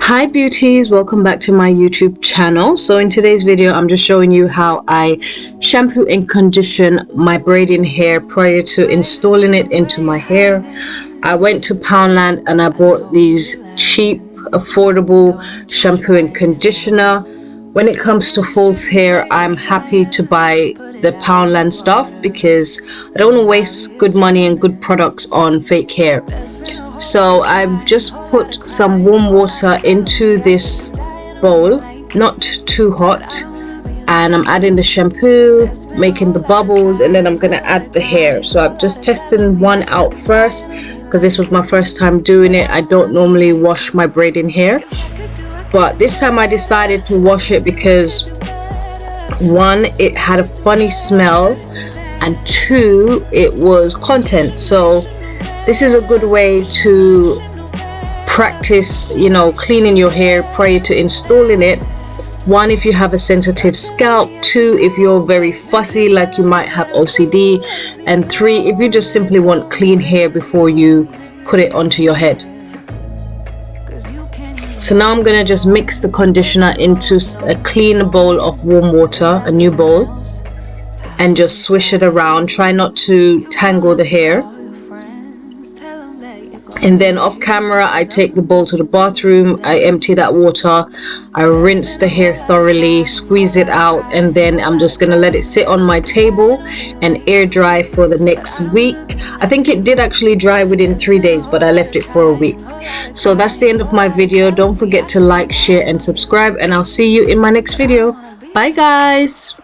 Hi beauties, welcome back to my YouTube channel. So in today's video I'm just showing you how I shampoo and condition my braiding hair prior to installing it into my hair. I went to Poundland and I bought these cheap affordable shampoo and conditioner. When it comes to false hair, I'm happy to buy the Poundland stuff because I don't want to waste good money and good products on fake hair. So I've just put some warm water into this bowl, not too hot, and I'm adding the shampoo, making the bubbles, and then I'm gonna add the hair. So I'm just testing one out first because this was my first time doing it. I don't normally wash my braiding hair, but this time I decided to wash it because one, it had a funny smell, and two, it was content. So this is a good way to practice, cleaning your hair prior to installing it. One, if you have a sensitive scalp. Two, if you're very fussy, like you might have OCD. And three, if you just simply want clean hair before you put it onto your head. So now I'm gonna just mix the conditioner into a clean bowl of warm water, a new bowl, and just swish it around. Try not to tangle the hair. And then off camera, I take the bowl to the bathroom, I empty that water, I rinse the hair thoroughly, squeeze it out, and then I'm just going to let it sit on my table and air dry for the next week. I think it did actually dry within 3 days, but I left it for a week. So that's the end of my video. Don't forget to like, share, and subscribe, and I'll see you in my next video. Bye guys.